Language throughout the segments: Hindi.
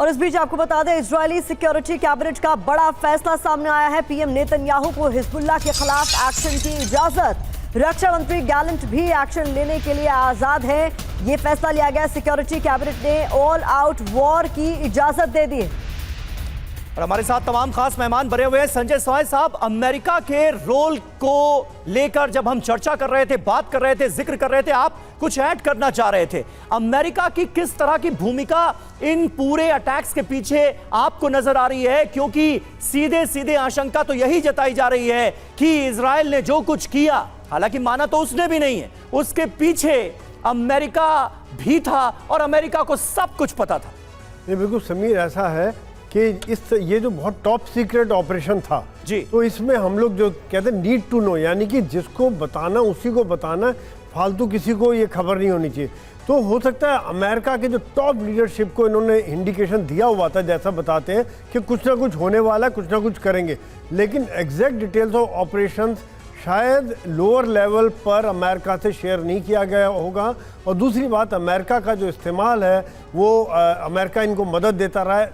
और इस बीच आपको बता दें, इजरायली सिक्योरिटी कैबिनेट का बड़ा फैसला सामने आया है। पीएम नेतन्याहू को हिजबुल्लाह के खिलाफ एक्शन की इजाजत। रक्षा मंत्री गैलेंट भी एक्शन लेने के लिए आजाद है। ये फैसला लिया गया। सिक्योरिटी कैबिनेट ने ऑल आउट वॉर की इजाजत दे दी। और हमारे साथ तमाम खास मेहमान बने हुए हैं। संजय सवाई साहब, अमेरिका के रोल को लेकर जब हम चर्चा कर रहे थे, बात कर रहे थे, जिक्र कर रहे थे, आप कुछ ऐड करना चाह रहे थे। अमेरिका की किस तरह की भूमिका इन पूरे अटैक्स के पीछे आपको नजर आ रही है? क्योंकि सीधे सीधे आशंका तो यही जताई जा रही है कि इजराइल ने जो कुछ किया, हालांकि माना तो उसने भी नहीं है, उसके पीछे अमेरिका भी था और अमेरिका को सब कुछ पता था। नहीं, बिल्कुल समीर, ऐसा है कि ये जो बहुत टॉप सीक्रेट ऑपरेशन था जी, तो इसमें हम लोग जो कहते हैं नीड टू नो, यानी कि जिसको बताना उसी को बताना, फालतू किसी को ये खबर नहीं होनी चाहिए। तो हो सकता है अमेरिका के जो टॉप लीडरशिप को इन्होंने इंडिकेशन दिया हुआ था, जैसा बताते हैं कि कुछ ना कुछ होने वाला है, कुछ ना कुछ करेंगे, लेकिन एग्जैक्ट डिटेल्स ऑफ ऑपरेशंस शायद लोअर लेवल पर अमेरिका से शेयर नहीं किया गया होगा। और दूसरी बात, अमेरिका का जो इस्तेमाल है वो अमेरिका इनको मदद देता रहा है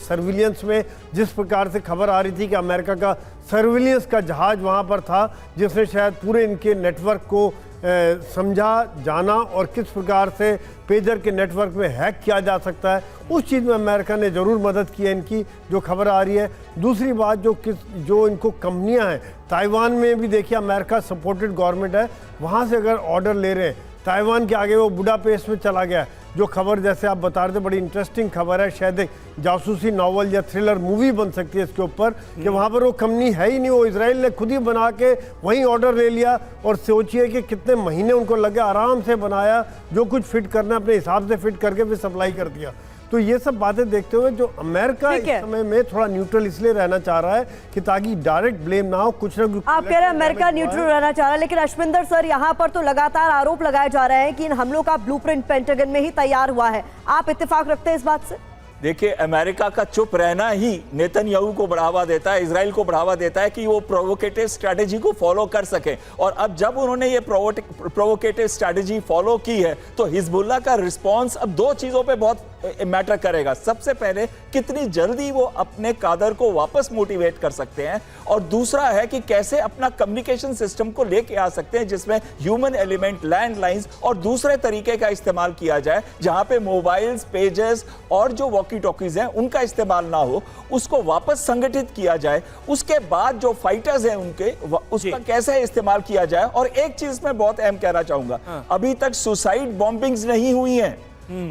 सर्विलियंस में। जिस प्रकार से खबर आ रही थी कि अमेरिका का सर्विलियंस का जहाज़ वहाँ पर था, जिसने शायद पूरे इनके नेटवर्क को समझा, जाना और किस प्रकार से पेजर के नेटवर्क में हैक किया जा सकता है, उस चीज़ में अमेरिका ने ज़रूर मदद की है, इनकी जो खबर आ रही है। दूसरी बात, जो इनको कंपनियां हैं, ताइवान में भी देखिए अमेरिका सपोर्टेड गवर्नमेंट है, वहाँ से अगर ऑर्डर ले रहे हैं, ताइवान के आगे वो बुडापेस्ट में चला गया। जो खबर जैसे आप बता रहे थे, बड़ी इंटरेस्टिंग खबर है, शायद एक जासूसी नॉवल या थ्रिलर मूवी बन सकती है इसके ऊपर, कि वहाँ पर वो कंपनी है ही नहीं, वो इजराइल ने खुद ही बना के वहीं ऑर्डर ले लिया। और सोचिए कि कितने महीने उनको लगे, आराम से बनाया, जो कुछ फिट करना अपने हिसाब से फिट करके फिर सप्लाई कर दिया। तो ये सब बातें देखते हुए जो अमेरिका इस समय में थोड़ा न्यूट्रल इसलिए रहना चाह रहा है कि ताकि डायरेक्ट ब्लेम ना हो, कुछ ना कुछ। आप कह रहे हैं अमेरिका न्यूट्रल रहना चाह रहा है, लेकिन अश्विंदर सर, यहाँ पर तो लगातार आरोप लगाए जा रहे हैं कि इन हमलों का ब्लूप्रिंट पेंटागन में ही तैयार हुआ है। आप इत्तेफाक रखते हैं इस बात से? देखिए, अमेरिका का चुप रहना ही नेतन्याहू को बढ़ावा देता है, इजराइल को बढ़ावा देता है कि वो प्रोवोकेटिव स्ट्रेटेजी को फॉलो कर सके। और अब जब उन्होंने ये प्रोवोकेटिव स्ट्रेटेजी फॉलो की है, तो हिजबुल्लाह का रिस्पांस अब दो चीजों पे बहुत मैटर करेगा। सबसे पहले, कितनी जल्दी वो अपने कादर को वापस मोटिवेट कर सकते हैं, और दूसरा है कि कैसे अपना कम्युनिकेशन सिस्टम को लेके आ सकते हैं जिसमें ह्यूमन एलिमेंट, लैंडलाइंस और दूसरे तरीके का इस्तेमाल किया जाए, जहां पे मोबाइल्स, पेजेस और जो वॉकी टॉकीज हैं उनका इस्तेमाल ना हो, उसको वापस संगठित किया जाए। उसके बाद जो फाइटर्स हैं उनके, उसका कैसे इस्तेमाल किया जाए। और एक चीज मैं बहुत अहम कहना चाहूंगा, अभी तक सुसाइड बॉम्बिंग्स नहीं हुई हैं,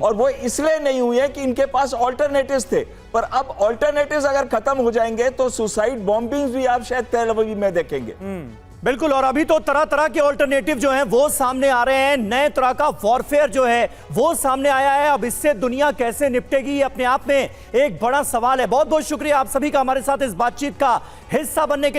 और वो इसलिए नहीं हुई है कि इनके पास ऑल्टरनेटिव्स थे। पर अब ऑल्टरनेटिव्स अगर खत्म हो जाएंगे तो सुसाइड बॉम्बिंग्स भी आप शायद तेल अवीव में देखेंगे। बिल्कुल। और अभी तो तरह तरह के ऑल्टरनेटिव जो हैं वो सामने आ रहे हैं, नए तरह का वॉरफेयर जो है वो सामने आया है। अब इससे दुनिया कैसे निपटेगी, अपने आप में एक बड़ा सवाल है। बहुत बहुत शुक्रिया आप सभी का हमारे साथ इस बातचीत का हिस्सा बनने के लिए।